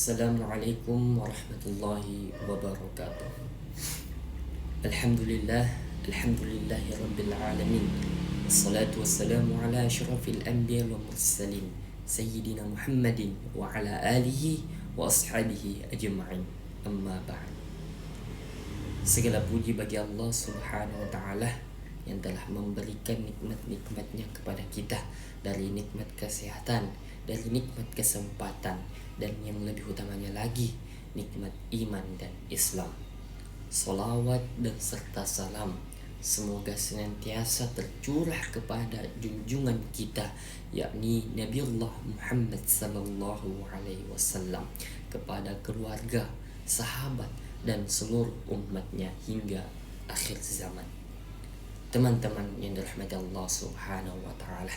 Assalamualaikum warahmatullahi wabarakatuh. Alhamdulillah, alhamdulillahi rabbil alamin. Assalatu wassalamu ala asyrafil anbiya wal mursalin Sayyidina Muhammadin wa ala alihi wa ashabihi ajma'in. Amma ba'd. Segala puji bagi Allah subhanahu wa ta'ala yang telah memberikan nikmat-nikmatnya kepada kita, dari nikmat kesehatan, dari nikmat kesempatan, dan yang lebih utamanya lagi nikmat iman dan Islam. Salawat dan serta salam semoga senantiasa tercurah kepada junjungan kita, yakni Nabiullah Muhammad sallallahu alaihi wasallam, kepada keluarga, sahabat, dan seluruh umatnya hingga akhir zaman. Teman-teman yang dirahmati Allah subhanahu wa ta'ala,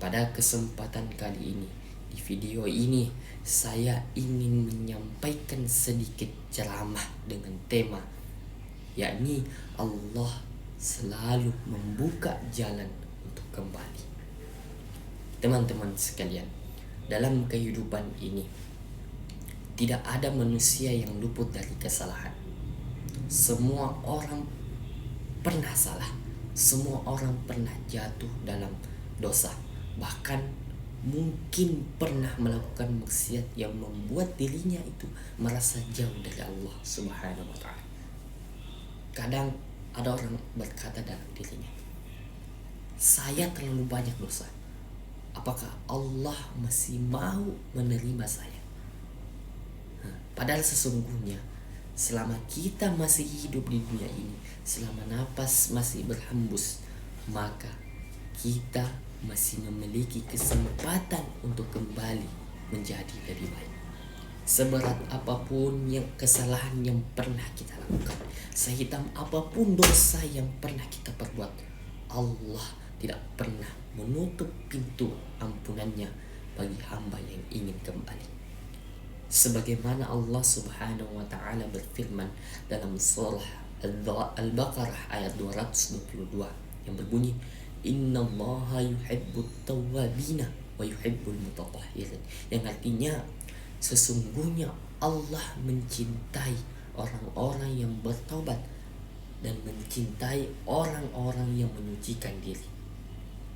pada kesempatan kali ini, di video ini saya ingin menyampaikan sedikit ceramah dengan tema, yakni Allah selalu membuka jalan untuk kembali. Teman-teman sekalian, dalam kehidupan ini tidak ada manusia yang luput dari kesalahan. Semua orang pernah salah, semua orang pernah jatuh dalam dosa, bahkan mungkin pernah melakukan maksiat yang membuat dirinya itu merasa jauh dari Allah subhanahu wa ta'ala. Kadang ada orang berkata dalam dirinya, saya terlalu banyak dosa, apakah Allah masih mau menerima saya? Padahal sesungguhnya selama kita masih hidup di dunia ini, selama napas masih berhembus, maka kita masih memiliki kesempatan untuk kembali menjadi lebih baik. Seberat apapun yang kesalahan yang pernah kita lakukan, sehitam apapun dosa yang pernah kita perbuat, Allah tidak pernah menutup pintu ampunannya bagi hamba yang ingin kembali. Sebagaimana Allah subhanahu wa ta'ala berfirman dalam surah Al-Baqarah ayat 222 yang berbunyi, Innallaha yuhibbut tawwabina wa yuhibbul mutatahhirin, yang artinya sesungguhnya Allah mencintai orang-orang yang bertobat dan mencintai orang-orang yang menyucikan diri.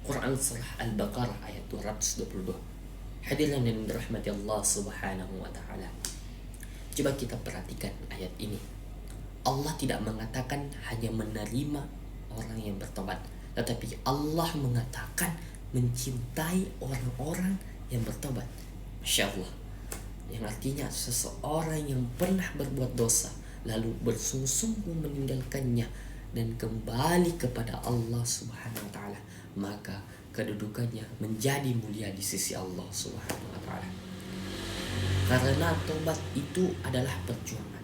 Quran surah Al-Baqarah ayat 222. Hadirin yang dirahmati Allah subhanahu wa ta'ala, coba kita perhatikan ayat ini. Allah tidak mengatakan hanya menerima orang yang bertobat, tetapi Allah mengatakan mencintai orang-orang yang bertobat. Masya Allah. Yang artinya seseorang yang pernah berbuat dosa lalu bersungguh-sungguh meninggalkannya dan kembali kepada Allah subhanahu wa ta'ala, maka kedudukannya menjadi mulia di sisi Allah subhanahu wa ta'ala. Karena tobat itu adalah perjuangan.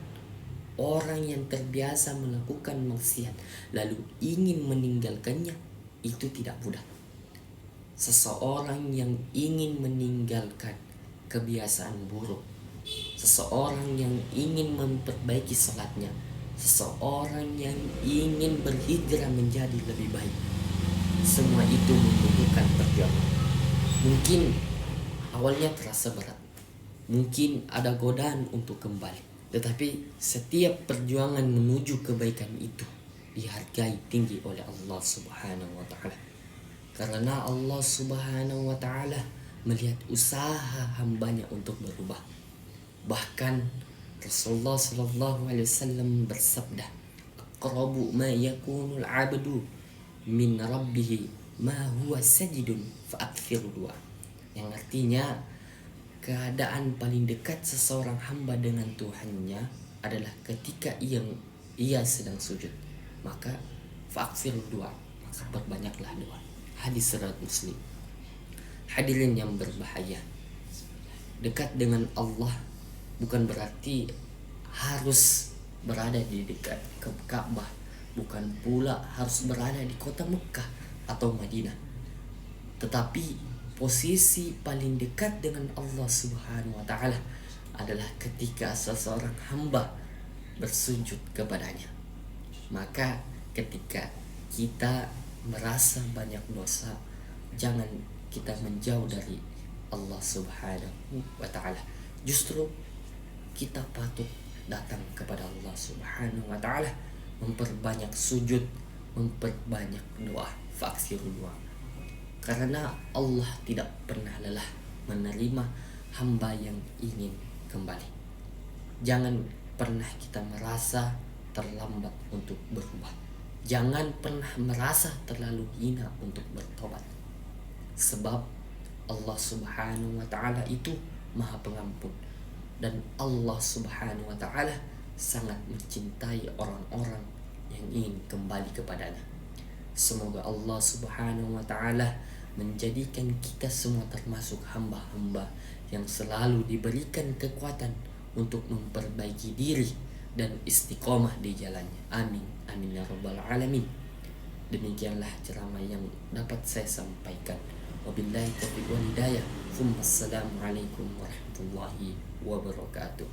Orang yang terbiasa melakukan maksiat lalu ingin meninggalkannya itu tidak mudah. Seseorang yang ingin meninggalkan kebiasaan buruk, seseorang yang ingin memperbaiki salatnya, seseorang yang ingin berhijrah menjadi lebih baik, semua itu membutuhkan perjuangan. Mungkin awalnya terasa berat, mungkin ada godaan untuk kembali, tetapi setiap perjuangan menuju kebaikan itu dihargai tinggi oleh Allah subhanahu wa ta'ala. Karena Allah subhanahu wa ta'ala melihat usaha hambanya untuk berubah. Bahkan Rasulullah sallallahu alaihi wasallam bersabda, aqrabu ma yakunul 'abdu min rabbih ma huwa sajidun fa'akthir du'a, yang artinya keadaan paling dekat seseorang hamba dengan Tuhannya adalah ketika ia sedang sujud, maka fa'akthir du'a, maka perbanyaklah doa. Hadis riwayat Muslim. Hadirin yang berbahaya, dekat dengan Allah bukan berarti harus berada di dekat Ka'bah, bukan pula harus berada di kota Mekah atau Madinah, tetapi posisi paling dekat dengan Allah subhanahu wa ta'ala adalah ketika seseorang hamba bersujud kepadanya. Maka ketika kita merasa banyak dosa, jangan kita menjauh dari Allah subhanahu wa ta'ala. Justru kita patut datang kepada Allah Subhanahu wa taala, memperbanyak sujud, memperbanyak doa, faksirul doa. Karena Allah tidak pernah lelah menerima hamba yang ingin kembali. Jangan pernah kita merasa terlambat untuk berubah. Jangan pernah merasa terlalu hina untuk bertobat. Sebab Allah Subhanahu wa taala itu Maha Pengampun, dan Allah Subhanahu wa taala sangat mencintai orang-orang yang ingin kembali kepadanya. Semoga Allah Subhanahu wa taala menjadikan kita semua termasuk hamba-hamba yang selalu diberikan kekuatan untuk memperbaiki diri dan istiqomah di jalannya. Amin. Amin ya rabbal alamin. Demikianlah ceramah yang dapat saya sampaikan. Wabillahi taufiq wal hidayah. Assalamualaikum warahmatullahi wabarakatuh.